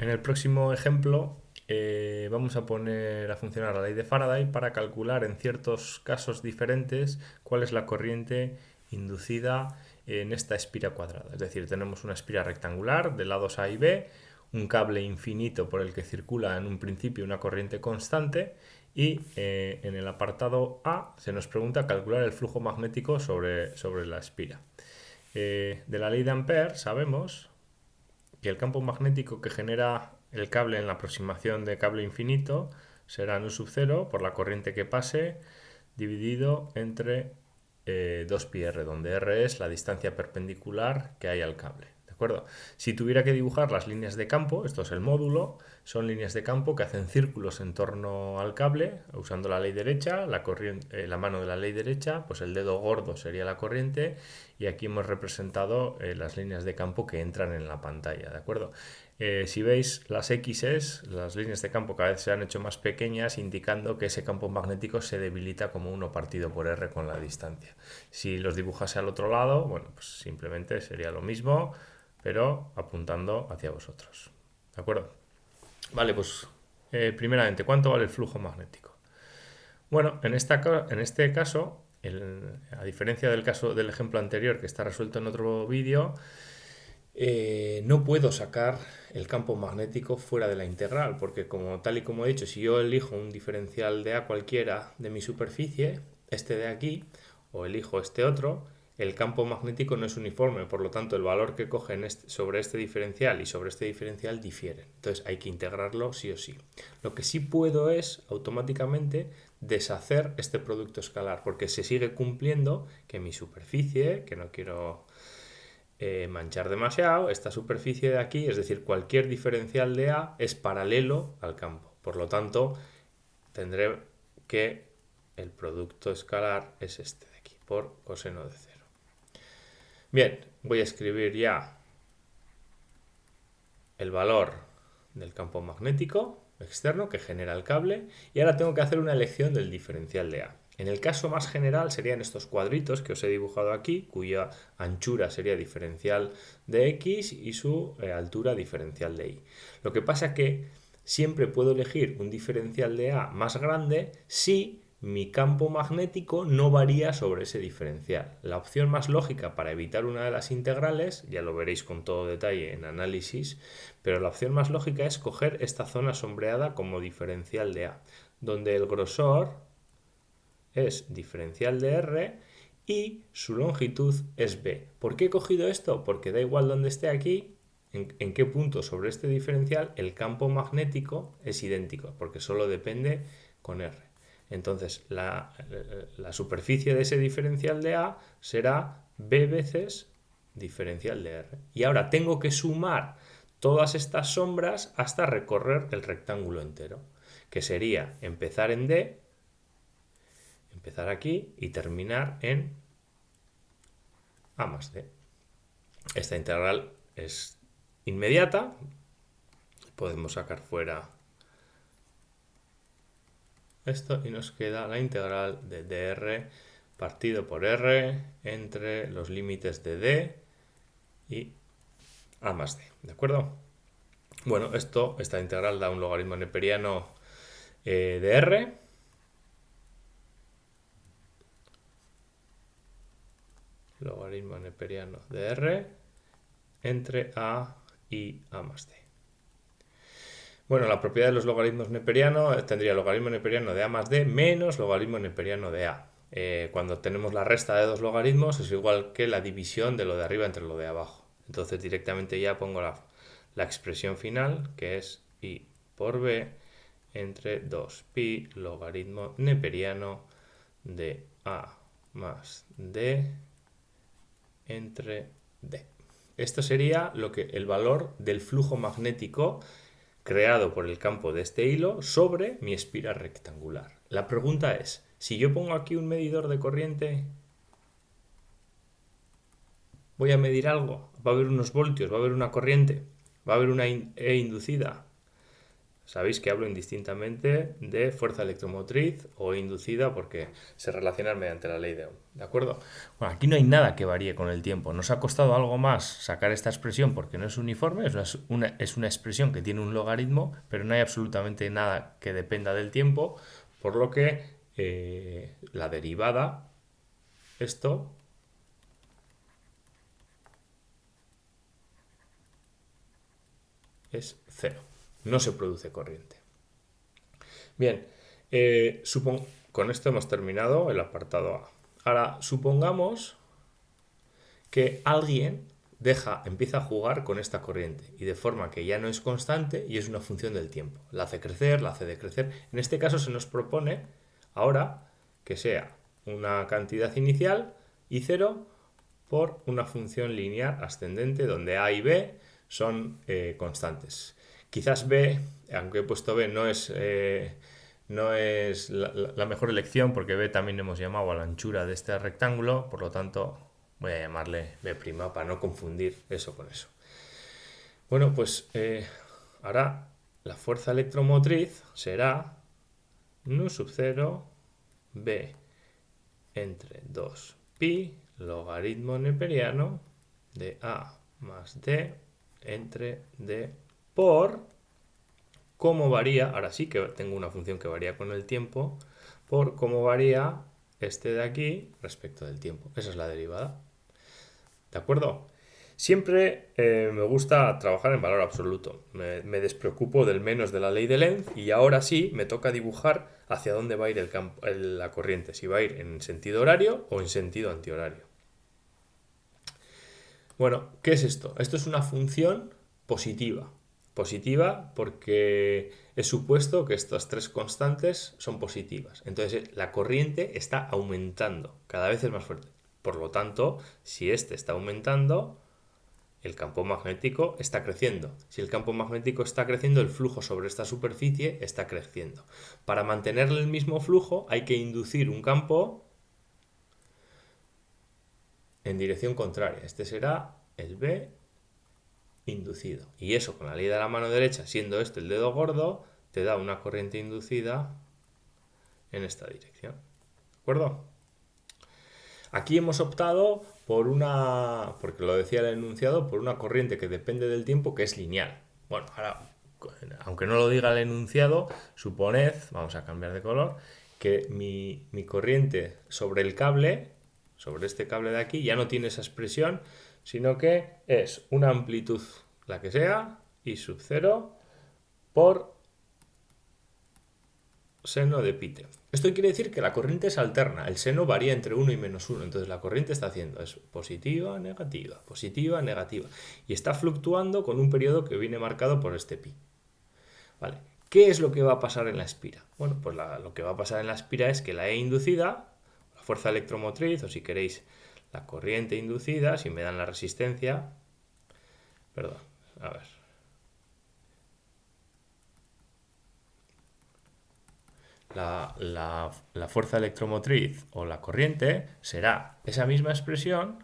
En el próximo ejemplo vamos a poner a funcionar la ley de Faraday para calcular en ciertos casos diferentes cuál es la corriente inducida en esta espira cuadrada. Es decir, tenemos una espira rectangular de lados A y B, un cable infinito por el que circula en un principio una corriente constante y en el apartado A se nos pregunta calcular el flujo magnético sobre la espira. De la ley de Ampère sabemos que el campo magnético que genera el cable en la aproximación de cable infinito será nu sub 0 por la corriente que pase dividido entre 2πr, donde r es la distancia perpendicular que hay al cable. ¿De acuerdo? Si tuviera que dibujar las líneas de campo, esto es el módulo, son líneas de campo que hacen círculos en torno al cable, usando la ley derecha, la mano de la ley derecha, pues el dedo gordo sería la corriente, y aquí hemos representado las líneas de campo que entran en la pantalla, ¿de acuerdo? Si veis las X's, las líneas de campo cada vez se han hecho más pequeñas, indicando que ese campo magnético se debilita como 1 partido por R con la distancia. Si los dibujase al otro lado, bueno, pues simplemente sería lo mismo, pero apuntando hacia vosotros. ¿De acuerdo? Vale, pues primeramente, ¿cuánto vale el flujo magnético? Bueno, en este caso, a diferencia del caso del ejemplo anterior que está resuelto en otro vídeo, no puedo sacar el campo magnético fuera de la integral, porque como tal y como he dicho, si yo elijo un diferencial de A cualquiera de mi superficie, este de aquí, o elijo este otro, el campo magnético no es uniforme, por lo tanto el valor que coge sobre este diferencial y sobre este diferencial difieren. Entonces hay que integrarlo sí o sí. Lo que sí puedo es automáticamente deshacer este producto escalar, porque se sigue cumpliendo que mi superficie, que no quiero manchar demasiado, esta superficie de aquí, es decir, cualquier diferencial de A es paralelo al campo. Por lo tanto, tendré que el producto escalar es este de aquí, por coseno de 0. Bien, voy a escribir ya el valor del campo magnético externo que genera el cable y ahora tengo que hacer una elección del diferencial de A. En el caso más general serían estos cuadritos que os he dibujado aquí, cuya anchura sería diferencial de X y su altura diferencial de Y. Lo que pasa es que siempre puedo elegir un diferencial de A más grande si mi campo magnético no varía sobre ese diferencial. La opción más lógica para evitar una de las integrales, ya lo veréis con todo detalle en análisis, pero la opción más lógica es coger esta zona sombreada como diferencial de A, donde el grosor es diferencial de R y su longitud es B. ¿Por qué he cogido esto? Porque da igual donde esté aquí, en qué punto sobre este diferencial el campo magnético es idéntico, porque solo depende con R. Entonces la superficie de ese diferencial de A será B veces diferencial de R. Y ahora tengo que sumar todas estas sombras hasta recorrer el rectángulo entero, que sería empezar en D, empezar aquí y terminar en A más D. Esta integral es inmediata, podemos sacar fuera esto y nos queda la integral de dr partido por r entre los límites de d y a más d, ¿de acuerdo? Bueno, esta integral da un logaritmo neperiano de r, logaritmo neperiano de r entre a y a más d. Bueno, la propiedad de los logaritmos neperianos tendría logaritmo neperiano de a más d menos logaritmo neperiano de a. Cuando tenemos la resta de dos logaritmos es igual que la división de lo de arriba entre lo de abajo. Entonces directamente ya pongo la expresión final, que es i por b entre 2pi logaritmo neperiano de a más d entre d. Esto sería el valor del flujo magnético creado por el campo de este hilo sobre mi espira rectangular. La pregunta es, si yo pongo aquí un medidor de corriente, ¿voy a medir algo? ¿Va a haber unos voltios? ¿Va a haber una corriente? ¿Va a haber una E inducida? Sabéis que hablo indistintamente de fuerza electromotriz o inducida porque se relacionan mediante la ley de Ohm. ¿De acuerdo? Bueno, aquí no hay nada que varíe con el tiempo. Nos ha costado algo más sacar esta expresión porque no es uniforme, es una expresión que tiene un logaritmo, pero no hay absolutamente nada que dependa del tiempo, por lo que la derivada, esto, es cero. No se produce corriente. Bien, con esto hemos terminado el apartado A. Ahora, supongamos que alguien empieza a jugar con esta corriente y de forma que ya no es constante y es una función del tiempo. La hace crecer, la hace decrecer. En este caso se nos propone ahora que sea una cantidad inicial y cero por una función lineal ascendente donde A y B son constantes. Quizás B, aunque he puesto B, no es la mejor elección porque B también hemos llamado a la anchura de este rectángulo, por lo tanto voy a llamarle B' para no confundir eso con eso. Bueno, pues ahora la fuerza electromotriz será nu sub 0 B entre 2pi logaritmo neperiano de A más D entre D por cómo varía, ahora sí que tengo una función que varía con el tiempo, por cómo varía este de aquí respecto del tiempo. Esa es la derivada. ¿De acuerdo? Siempre me gusta trabajar en valor absoluto. Me despreocupo del menos de la ley de Lenz y ahora sí me toca dibujar hacia dónde va a ir la corriente, si va a ir en sentido horario o en sentido antihorario. Bueno, ¿qué es esto? Esto es una función positiva. Positiva porque es supuesto que estas tres constantes son positivas. Entonces la corriente está aumentando, cada vez es más fuerte. Por lo tanto, si este está aumentando, el campo magnético está creciendo. Si el campo magnético está creciendo, el flujo sobre esta superficie está creciendo. Para mantener el mismo flujo hay que inducir un campo en dirección contraria. Este será el B inducido. Y eso con la ley de la mano derecha, siendo este el dedo gordo, te da una corriente inducida en esta dirección. ¿De acuerdo? Aquí hemos optado por porque lo decía el enunciado, por una corriente que depende del tiempo que es lineal. Bueno, ahora, aunque no lo diga el enunciado, suponed, vamos a cambiar de color, que mi corriente sobre el cable, sobre este cable de aquí, ya no tiene esa expresión, sino que es una amplitud, la que sea, I sub 0 por seno de pi t. Esto quiere decir que la corriente es alterna, el seno varía entre 1 y menos 1, entonces la corriente está haciendo es positiva, negativa, y está fluctuando con un periodo que viene marcado por este pi. ¿Vale? ¿Qué es lo que va a pasar en la espira? Bueno, pues lo que va a pasar en la espira es que la E inducida, la fuerza electromotriz, o si queréis la corriente inducida, si me dan la resistencia, perdón, a ver, la fuerza electromotriz o la corriente será esa misma expresión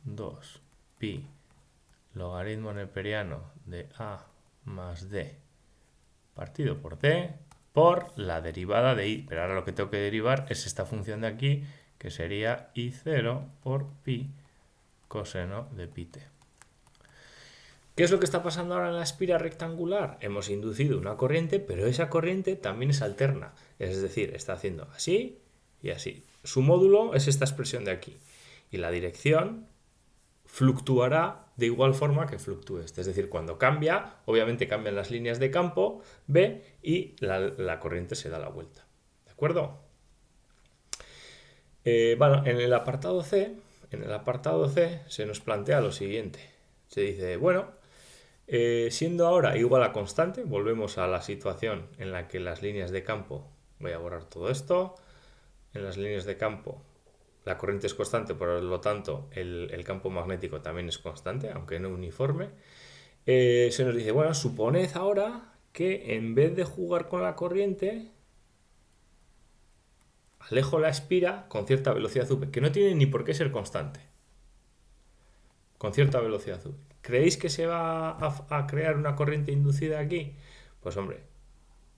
2 pi logaritmo neperiano de A más D partido por D por la derivada de I. Pero ahora lo que tengo que derivar es esta función de aquí, que sería I0 por pi coseno de pi t. ¿Qué es lo que está pasando ahora en la espira rectangular? Hemos inducido una corriente, pero esa corriente también es alterna. Es decir, está haciendo así y así. Su módulo es esta expresión de aquí. Y la dirección fluctuará de igual forma que fluctúe este. Es decir, cuando cambia, obviamente cambian las líneas de campo B y la corriente se da la vuelta. ¿De acuerdo? Bueno, en el apartado C se nos plantea lo siguiente. Se dice, bueno, siendo ahora igual a constante, volvemos a la situación en la que las líneas de campo, voy a borrar todo esto, en las líneas de campo la corriente es constante, por lo tanto el campo magnético también es constante, aunque no uniforme. Se nos dice, bueno, suponed ahora que en vez de jugar con la corriente, alejo la espira con cierta velocidad v, que no tiene ni por qué ser constante. con cierta velocidad V. ¿Creéis que se va a crear una corriente inducida aquí? Pues hombre,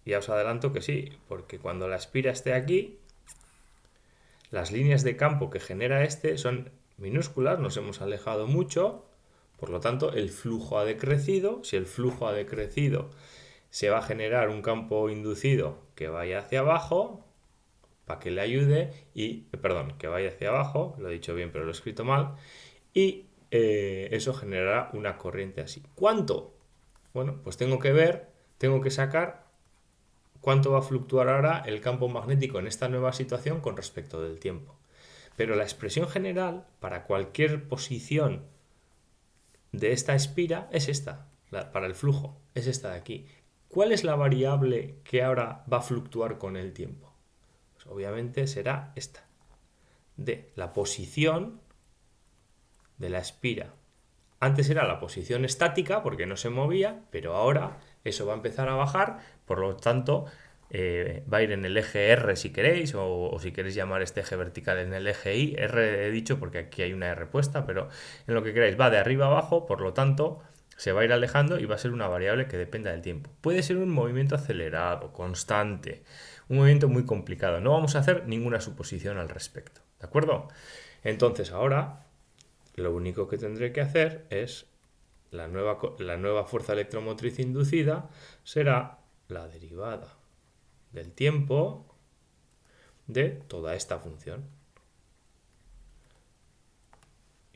ya os adelanto que sí, porque cuando la espira esté aquí, las líneas de campo que genera este son minúsculas, nos hemos alejado mucho, por lo tanto el flujo ha decrecido. Si el flujo ha decrecido, se va a generar un campo inducido que vaya hacia abajo, para que le ayude, perdón, que vaya hacia abajo, lo he dicho bien pero lo he escrito mal, y eso generará una corriente así. ¿Cuánto? Bueno, pues tengo que sacar cuánto va a fluctuar ahora el campo magnético en esta nueva situación con respecto del tiempo. Pero la expresión general para cualquier posición de esta espira es esta, para el flujo, es esta de aquí. ¿Cuál es la variable que ahora va a fluctuar con el tiempo? Pues obviamente será esta, de la posición de la espira. Antes era la posición estática porque no se movía, pero ahora eso va a empezar a bajar, por lo tanto va a ir en el eje R si queréis, o si queréis llamar este eje vertical en el eje Y. R he dicho porque aquí hay una R puesta, pero en lo que queráis va de arriba a abajo, por lo tanto se va a ir alejando y va a ser una variable que dependa del tiempo. Puede ser un movimiento acelerado, constante, un movimiento muy complicado. No vamos a hacer ninguna suposición al respecto, ¿de acuerdo? Entonces ahora lo único que tendré que hacer es la nueva fuerza electromotriz inducida será la derivada del tiempo de toda esta función.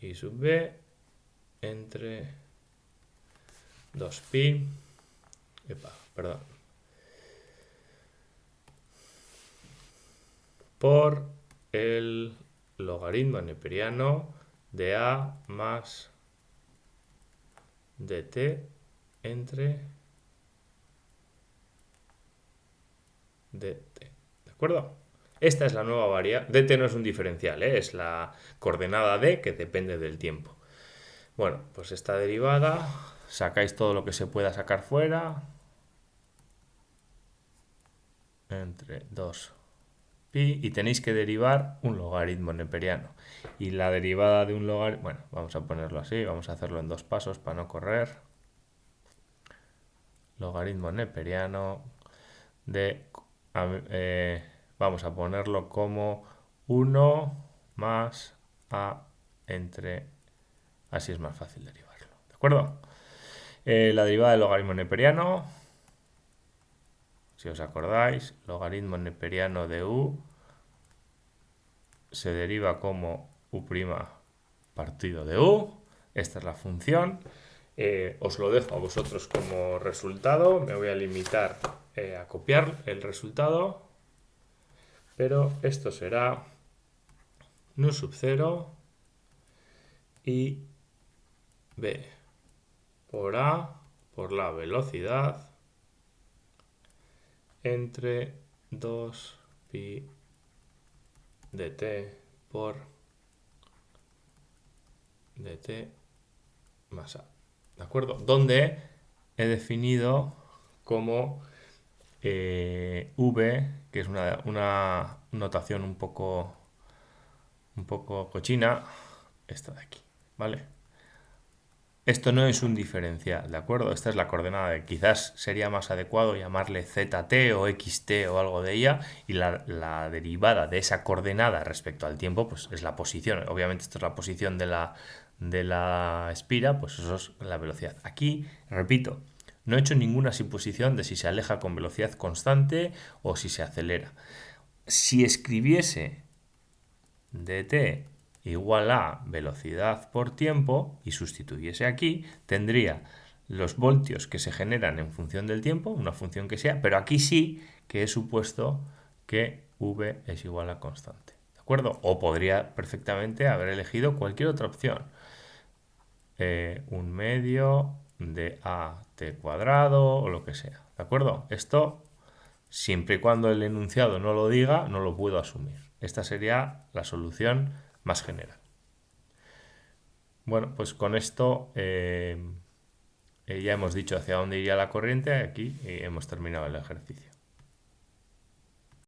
I sub b entre 2pi, por el logaritmo neperiano de a más dt entre dt. ¿De acuerdo? Esta es la nueva variable. dt no es un diferencial, es la coordenada d que depende del tiempo. Bueno, pues esta derivada, sacáis todo lo que se pueda sacar fuera, entre 2pi, y tenéis que derivar un logaritmo neperiano. Y la derivada de un logaritmo, bueno, vamos a ponerlo así, vamos a hacerlo en 2 pasos para no correr. Logaritmo neperiano de, vamos a ponerlo como 1 más a entre, así es más fácil derivarlo, ¿de acuerdo? La derivada del logaritmo neperiano, si os acordáis, logaritmo neperiano de u se deriva como u' partido de u. Esta es la función. Os lo dejo a vosotros como resultado. Me voy a limitar a copiar el resultado. Pero esto será nu sub 0 y b por a por la velocidad entre 2pi dt por dt más a. ¿De acuerdo? Donde he definido como v, que es una notación un poco cochina, esta de aquí, ¿vale? Esto no es un diferencial, ¿de acuerdo? Esta es la coordenada de, quizás sería más adecuado llamarle zt o xt o algo de ella, y la derivada de esa coordenada respecto al tiempo, pues es la posición. Obviamente esto es la posición de la espira, pues eso es la velocidad. Aquí, repito, no he hecho ninguna suposición de si se aleja con velocidad constante o si se acelera. Si escribiese dt igual a velocidad por tiempo y sustituyese aquí, tendría los voltios que se generan en función del tiempo, una función que sea, pero aquí sí que he supuesto que v es igual a constante, ¿de acuerdo? O podría perfectamente haber elegido cualquier otra opción. Un medio de at cuadrado o lo que sea, ¿de acuerdo? Esto, siempre y cuando el enunciado no lo diga, no lo puedo asumir. Esta sería la solución más general. Bueno, pues con esto ya hemos dicho hacia dónde iría la corriente. Aquí hemos terminado el ejercicio.